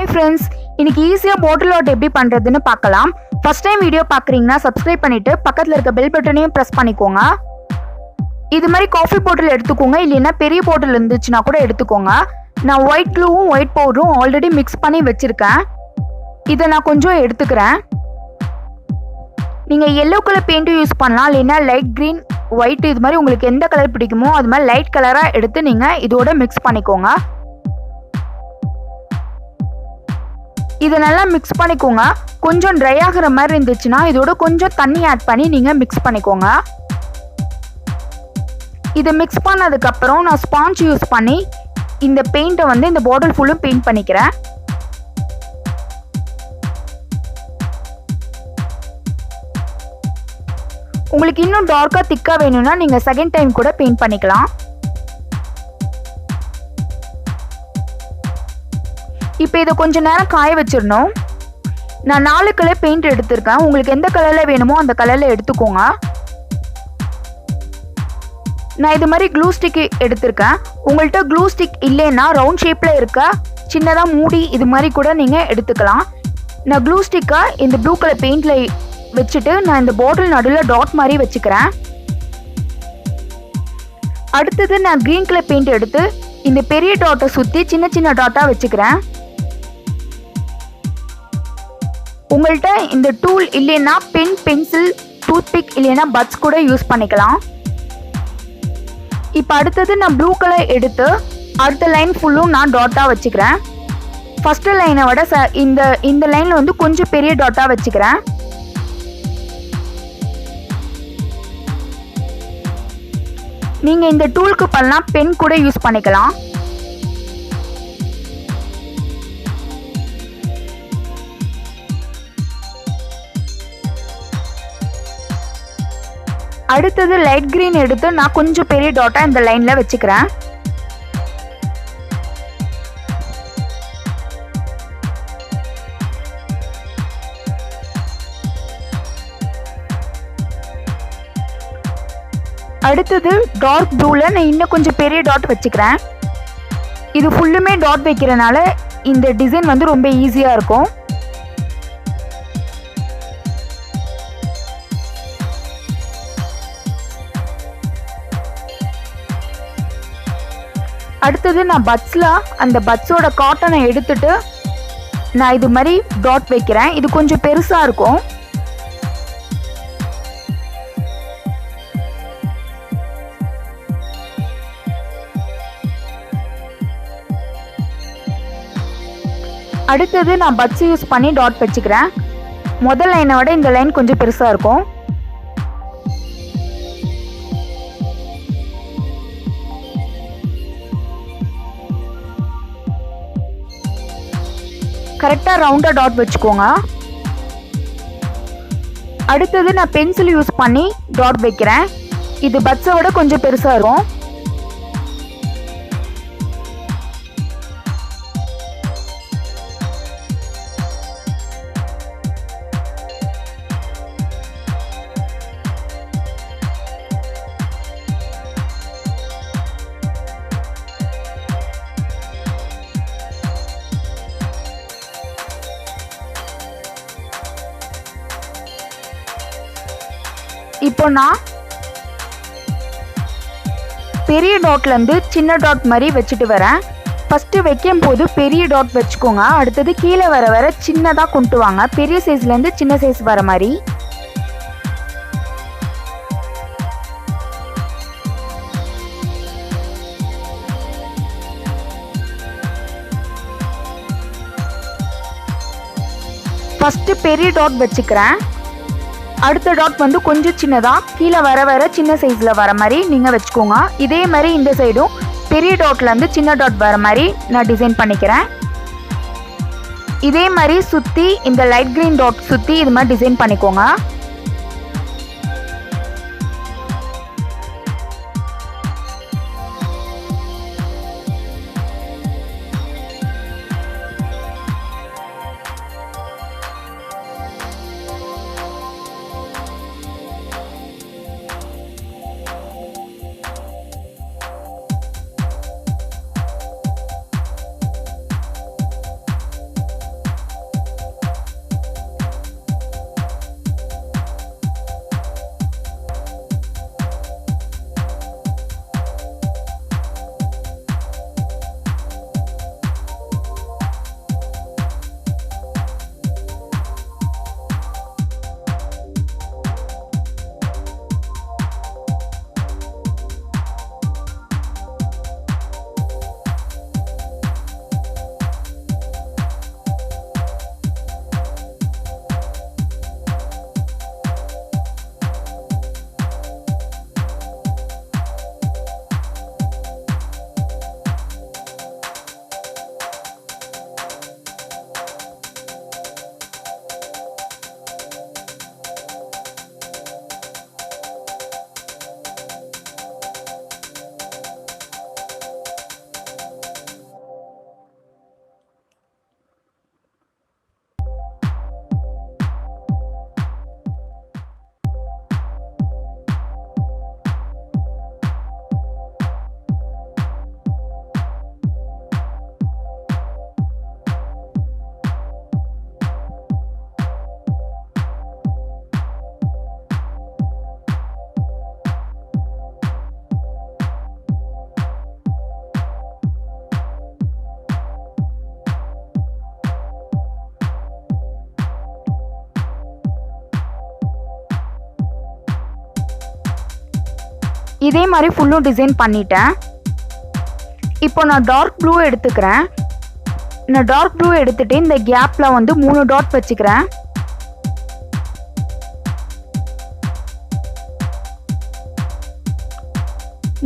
Hi friends, இன்னைக்கு ஈஸியா பாட்டில் art எப்படி பண்றதுன்னு பார்க்கலாம். ஃபர்ஸ்ட் டைம் வீடியோ பார்க்கறீங்கன்னா சப்ஸ்கிரைப் பண்ணிட்டு பக்கத்துல இருக்க பெல் பட்டனையும் பிரஸ் பண்ணிக்கோங்க. இது மாதிரி காஃபி பாட்டில் எடுத்துக்கோங்க, இல்லைன்னா பெரிய பாட்டில் இருந்துச்சுன்னா கூட எடுத்துக்கோங்க. நான் ஒயிட் க்ளூவும் ஒயிட் பவுடரும் ஆல்ரெடி மிக்ஸ் பண்ணி வச்சிருக்கேன். இதை நான் கொஞ்சம் எடுத்துக்கிறேன். நீங்கள் எல்லோ கலர் பெயிண்ட்டும் யூஸ் பண்ணலாம், இல்லைன்னா லைட் க்ரீன் ஒயிட் இது மாதிரி உங்களுக்கு எந்த கலர் பிடிக்குமோ அது மாதிரி லைட் கலராக எடுத்து நீங்கள் இதோட மிக்ஸ் பண்ணிக்கோங்க. இதை நல்லா மிக்ஸ் பண்ணிக்கோங்க. கொஞ்சம் ட்ரை ஆகிற மாதிரி இருந்துச்சுன்னா இதோட கொஞ்சம் தண்ணி ஆட் பண்ணி நீங்கள் மிக்ஸ் பண்ணிக்கோங்க. இதை மிக்ஸ் பண்ணதுக்கப்புறம் நான் ஸ்பாஞ்ச் யூஸ் பண்ணி இந்த பெயிண்ட்டை வந்து இந்த பாட்டில் ஃபுல்லும் பெயிண்ட் பண்ணிக்கிறேன். உங்களுக்கு இன்னும் டார்க்காக திக்காக வேணும்னா நீங்கள் செகண்ட் டைம் கூட பெயிண்ட் பண்ணிக்கலாம். இப்போ இதை கொஞ்சம் நேரம் காய வச்சிடணும். நான் 4 கலர் பெயிண்ட் எடுத்திருக்கேன். உங்களுக்கு எந்த கலரில் வேணுமோ அந்த கலரில் எடுத்துக்கோங்க. நான் இது மாதிரி க்ளூ ஸ்டிக் எடுத்திருக்கேன். உங்கள்கிட்ட க்ளூ ஸ்டிக் இல்லைன்னா ரவுண்ட் ஷேப்பில் இருக்க சின்னதாக மூடி இது மாதிரி கூட நீங்கள் எடுத்துக்கலாம். நான் க்ளூ ஸ்டிக்கை இந்த ப்ளூ கலர் பெயிண்டில் வச்சுட்டு நான் இந்த பாட்டில் நடுவில் டாட் மாதிரி வச்சுக்கிறேன். அடுத்தது நான் க்ரீன் கலர் பெயிண்ட் எடுத்து இந்த பெரிய டாட்டை சுற்றி சின்ன சின்ன டாட்டாக வச்சுக்கிறேன். உங்கள்கிட்ட இந்த டூல் இல்லைன்னா பென், பென்சில், டூத்பிக் இல்லைன்னா பட்ஸ் கூட யூஸ் பண்ணிக்கலாம். இப்போ அடுத்தது நான் ப்ளூ கலர் எடுத்து அடுத்த லைன் ஃபுல்லும் நான் டாட்டாக வச்சுக்கிறேன். ஃபஸ்ட்டு லைனை விட இந்த லைனில் வந்து கொஞ்சம் பெரிய டாட்டாக வச்சுக்கிறேன். நீங்கள் இந்த டூலுக்கு பண்ணலாம் பென் கூட யூஸ் பண்ணிக்கலாம். அடுத்தது லைட் கிரீன் எடுத்து நான் கொஞ்சம் பெரிய டாட்டா இந்த லைன்ல வச்சுக்கிறேன். அடுத்தது டார்க் ப்ளூல நான் இன்னும் கொஞ்சம் பெரிய டாட் வச்சுக்கிறேன். இது ஃபுல்லுமே டாட் வைக்கிறனால இந்த டிசைன் வந்து ரொம்ப ஈஸியா இருக்கும். அடுத்தது நான் பட்ஸில் அந்த பட்ஸோட காட்டனை எடுத்துட்டு நான் இது மாதிரி டாட் வைக்கிறேன். இது கொஞ்சம் பெருசாக இருக்கும். அடுத்தது நான் பட்ஸ் யூஸ் பண்ணி டாட் வச்சுக்கிறேன். முதல் லைனை விட இந்த லைன் கொஞ்சம் பெருசாக இருக்கும். கரெக்டாக ரவுண்டாக டாட் வச்சுக்கோங்க. அடுத்தது நான் பென்சில் யூஸ் பண்ணி டாட் வைக்கிறேன். இது பட்ஸை விட கொஞ்சம் பெருசாக இருக்கும். இப்போ நான் பெரிய டாட்லேருந்து சின்ன டாட் மாதிரி வச்சுட்டு வரேன். ஃபஸ்ட்டு வைக்கும் போது பெரிய டாட் வச்சுக்கோங்க. அடுத்தது கீழே வர வர சின்னதாக கொண்டு வாங்க, பெரிய சைஸ்லேருந்து சின்ன சைஸ் வர மாதிரி. ஃபஸ்ட்டு பெரிய டாட் வச்சுக்கிறேன். அடுத்த டாட் வந்து கொஞ்சம் சின்னதாக கீழே வர வர சின்ன சைஸில் வர மாதிரி நீங்கள் வச்சுக்கோங்க. இதே மாதிரி இந்த சைடும் பெரிய டாட்லேருந்து சின்ன டாட் வர மாதிரி நான் டிசைன் பண்ணிக்கிறேன். இதே மாதிரி சுற்றி இந்த லைட் க்ரீன் டாட் சுற்றி இது மாதிரி டிசைன் பண்ணிக்கோங்க. இதே மாதிரி ஃபுல்லும் டிசைன் பண்ணிட்டேன். இப்போ நான் டார்க் ப்ளூ எடுத்துக்கிறேன். நான் டார்க் ப்ளூ எடுத்துகிட்டு இந்த கேப்பில் வந்து 3 டாட் வச்சுக்கிறேன்.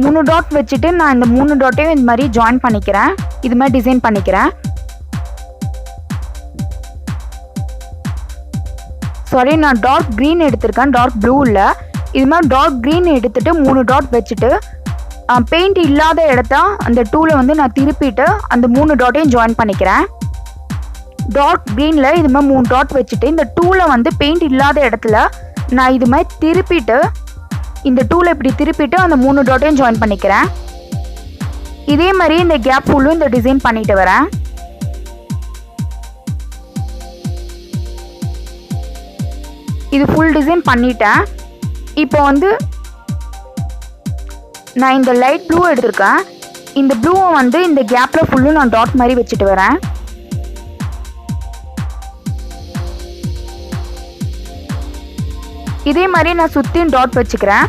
மூணு டாட் வச்சுட்டு நான் இந்த 3 டாட்டையும் இந்த மாதிரி ஜாயின் பண்ணிக்கிறேன். இது மாதிரி டிசைன் பண்ணிக்கிறேன். சாரி, நான் டார்க் க்ரீன் எடுத்திருக்கேன், டார்க் ப்ளூ இல்லை. இது மாதிரி டார்க் க்ரீன் எடுத்துகிட்டு 3 டாட் வச்சுட்டு பெயிண்ட் இல்லாத இடத்த அந்த டூவில் வந்து நான் திருப்பிட்டு அந்த 3 டாட்டையும் ஜாயின் பண்ணிக்கிறேன். டார்க் க்ரீனில் இது மாதிரி 3 டாட் வச்சுட்டு இந்த டூவில் வந்து பெயிண்ட் இல்லாத இடத்துல நான் இது மாதிரி திருப்பிட்டு இந்த டூவில் இப்படி திருப்பிட்டு அந்த 3 டாட்டையும் ஜாயின் பண்ணிக்கிறேன். இதே மாதிரி இந்த கேப் ஃபுல்லும் இந்த டிசைன் பண்ணிட்டு வரேன். இது ஃபுல் டிசைன் பண்ணிட்டேன். இப்போ வந்து நான் இந்த லைட் ப்ளூ எடுத்திருக்கேன். இந்த ப்ளூவை வந்து இந்த கேப்பில் ஃபுல்லும் நான் டாட் மாதிரி வச்சுட்டு வரேன். இதே மாதிரி நான் சுற்றியும் டாட் வச்சுக்கிறேன்.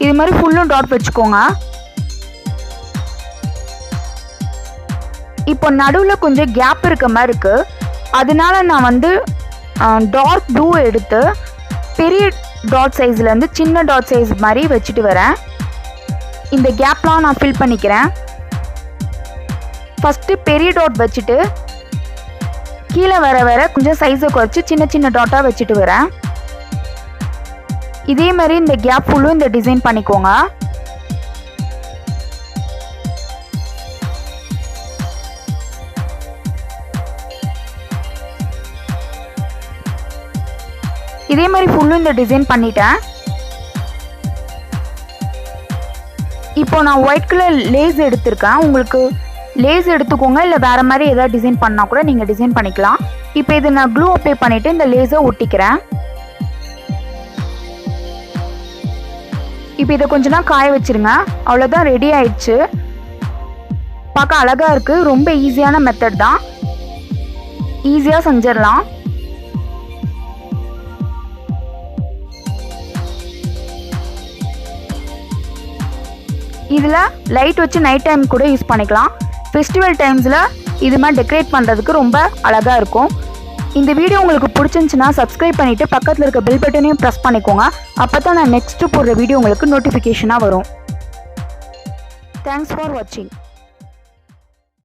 இது மாதிரி ஃபுல்லும் டாட் வச்சுக்கோங்க. இப்போ நடுவில் கொஞ்சம் கேப் இருக்க மாதிரி இருக்கு. அதனால நான் வந்து டார்க் ப்ளூ எடுத்து பெரிய டாட் சைஸ்லேருந்து சின்ன டாட் சைஸ் மாதிரி வச்சுட்டு வரேன். இந்த கேப்லாம் நான் ஃபில் பண்ணிக்கிறேன். ஃபஸ்ட்டு பெரிய டாட் வச்சுட்டு கீழே வர கொஞ்சம் சைஸை குறைச்சி சின்ன சின்ன டாட்டாக வச்சுட்டு வரேன். இதே மாதிரி இந்த கேப் ஃபுல்லும் இந்த டிசைன் பண்ணிக்கோங்க. இதே மாதிரி ஃபுல்லும் இந்த டிசைன் பண்ணிட்டேன். இப்போ நான் ஒயிட் கலர் லேஸ் எடுத்திருக்கேன். உங்களுக்கு லேஸ் எடுத்துக்கோங்க, இல்லை வேறு மாதிரி ஏதாவது டிசைன் பண்ணால் கூட நீங்கள் டிசைன் பண்ணிக்கலாம். இப்போ இது நான் க்ளூ அப்ளை பண்ணிவிட்டு இந்த லேஸை ஒட்டிக்கிறேன். இப்போ இதை கொஞ்ச நாள் காய வச்சுருங்க. அவ்வளோதான், ரெடி ஆயிடுச்சு. பார்க்க அழகாக இருக்குது. ரொம்ப ஈஸியான மெத்தட் தான், ஈஸியாக செஞ்சிடலாம். இதில் லைட் வச்சு நைட் டைம் கூட யூஸ் பண்ணிக்கலாம். ஃபெஸ்டிவல் டைம்ஸில் இது மாதிரி டெக்கரேட் பண்ணுறதுக்கு ரொம்ப அழகாக இருக்கும். இந்த வீடியோ உங்களுக்கு பிடிச்சிருந்துச்சுன்னா சப்ஸ்கிரைப் பண்ணிவிட்டு பக்கத்தில் இருக்க பெல் பட்டனையும் ப்ரெஸ் பண்ணிக்கோங்க. அப்போ தான் நான் நெக்ஸ்ட்டு போடுற வீடியோ உங்களுக்கு நோட்டிஃபிகேஷனாக வரும். தேங்க்ஸ் ஃபார் வாட்சிங்.